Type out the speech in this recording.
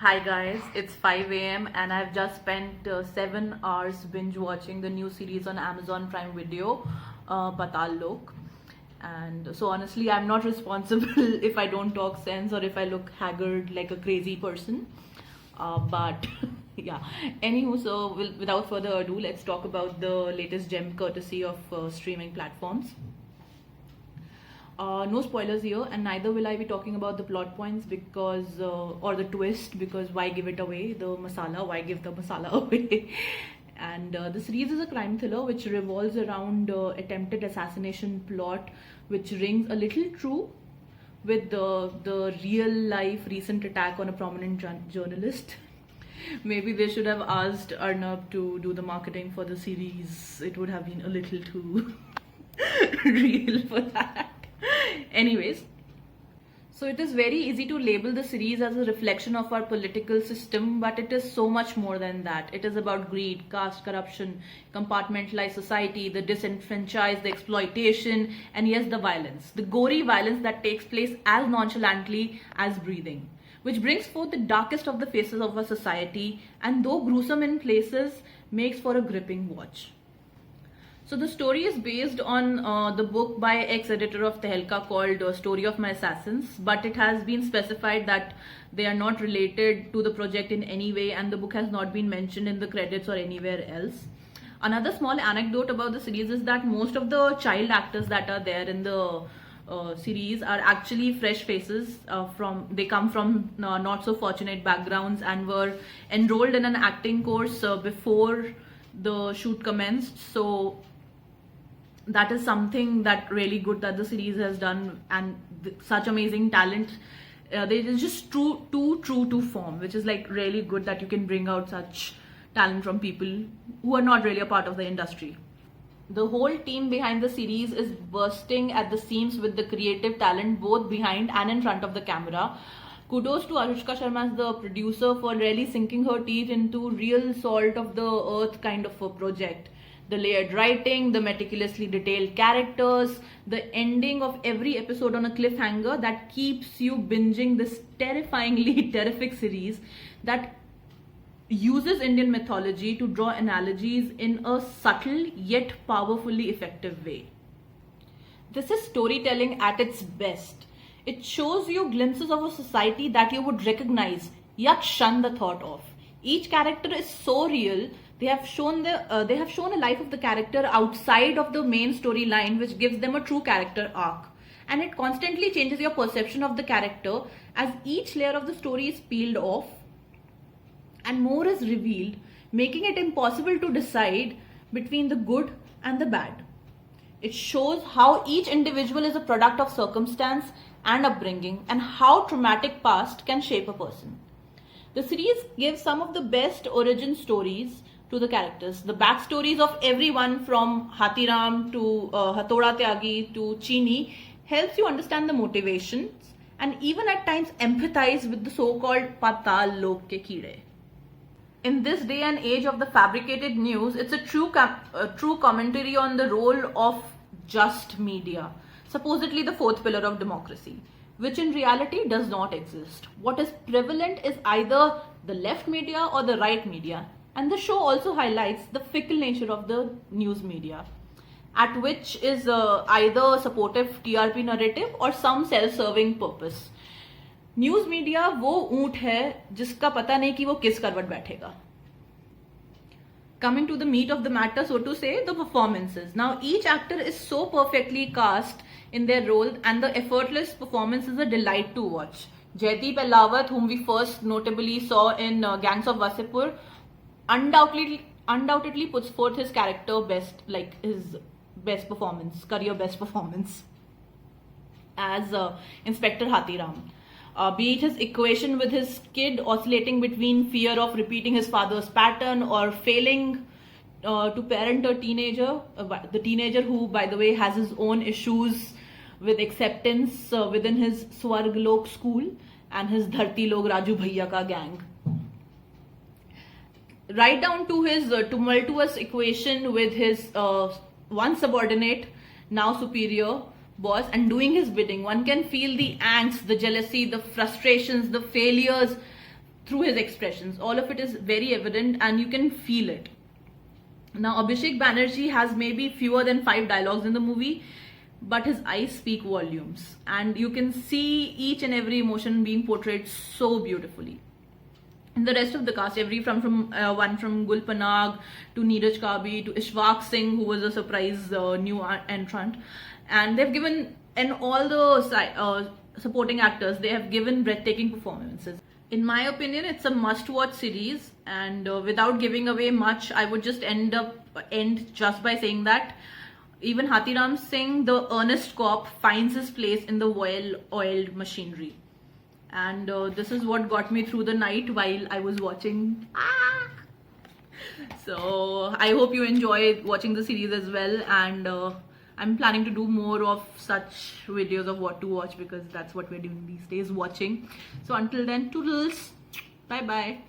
Hi guys, it's 5 a.m. and I've just spent 7 hours binge watching the new series on Amazon Prime Video, Patal Lok. And so honestly, I'm not responsible if I don't talk sense or if I look haggard like a crazy person. But yeah, anywho, so without further ado, let's talk about the latest gem courtesy of streaming platforms. No spoilers here, and neither will I be talking about the plot points because, or the twist, because why give it away? The masala, why give the masala away? And the series is a crime thriller which revolves around attempted assassination plot, which rings a little true with the real life recent attack on a prominent journalist. Maybe they should have asked Arnab to do the marketing for the series. It would have been a little too real for that. Anyways, so it is very easy to label the series as a reflection of our political system, but it is so much more than that. It is about greed, caste corruption, compartmentalized society, the disenfranchised, the exploitation, and yes, the violence. The gory violence that takes place as nonchalantly as breathing, which brings forth the darkest of the faces of our society, and though gruesome in places, makes for a gripping watch. So the story is based on the book by ex-editor of Tehelka called Story of My Assassins, but it has been specified that they are not related to the project in any way, and the book has not been mentioned in the credits or anywhere else. Another small anecdote about the series is that most of the child actors that are there in the series are actually fresh faces. They come from not so fortunate backgrounds and were enrolled in an acting course before the shoot commenced. So that is something that really good that the series has done, and such amazing talent. They is just too true to form, which is like really good that you can bring out such talent from people who are not really a part of the industry. The whole team behind the series is bursting at the seams with the creative talent both behind and in front of the camera. Kudos to Anushka Sharma as the producer for really sinking her teeth into real salt of the earth kind of a project. The layered writing, the meticulously detailed characters, the ending of every episode on a cliffhanger that keeps you binging this terrifyingly terrific series that uses Indian mythology to draw analogies in a subtle yet powerfully effective way. This is storytelling at its best. It shows you glimpses of a society that you would recognize, yet shun the thought of. Each character is so real. They have shown a life of the character outside of the main storyline, which gives them a true character arc. And it constantly changes your perception of the character as each layer of the story is peeled off and more is revealed, making it impossible to decide between the good and the bad. It shows how each individual is a product of circumstance and upbringing, and how traumatic past can shape a person. The series gives some of the best origin stories to the characters. The backstories of everyone from Hathiram to Hathoda Tyagi to Chini helps you understand the motivations and even at times empathize with the so-called Patal Lok ke Keede. In this day and age of the fabricated news, it's a true commentary on the role of just media, supposedly the fourth pillar of democracy, which in reality does not exist. What is prevalent is either the left media or the right media, and the show also highlights the fickle nature of the news media, at which is either supportive TRP narrative or some self-serving purpose. News media वो ऊंट है जिसका पता नहीं कि वो किस करवट बैठेगा. Coming to the meat of the matter, so to say, the performances. Now, each actor is so perfectly cast in their role, and the effortless performance is a delight to watch. Jaideep Ahlawat, whom we first notably saw in Gangs of Wasseypur, undoubtedly puts forth his character best, like his best performance, career best performance as Inspector Hathiram. Be it his equation with his kid oscillating between fear of repeating his father's pattern or failing to parent a teenager, the teenager who, by the way, has his own issues with acceptance within his Swarg Lok school and his Dharti Log Raju Bhaiya ka gang. Right down to his tumultuous equation with his once subordinate, now superior, boss, and doing his bidding. One can feel the angst, the jealousy, the frustrations, the failures through his expressions. All of it is very evident and you can feel it. Now, Abhishek Banerjee has maybe fewer than 5 dialogues in the movie, but his eyes speak volumes, and you can see each and every emotion being portrayed so beautifully. And the rest of the cast, one from Gul Panag to Neeraj Kabi to Ishwak Singh, who was a surprise new entrant, and they've given, and all the supporting actors, they have given breathtaking performances. In my opinion, it's a must-watch series, and without giving away much, I would just end just by saying that even Hathiram Singh, the earnest cop, finds his place in the well-oiled machinery. And this is what got me through the night while I was watching. So I hope you enjoy watching the series as well, and I'm planning to do more of such videos of what to watch, because that's what we're doing these days, watching. So until then, toodles, bye bye.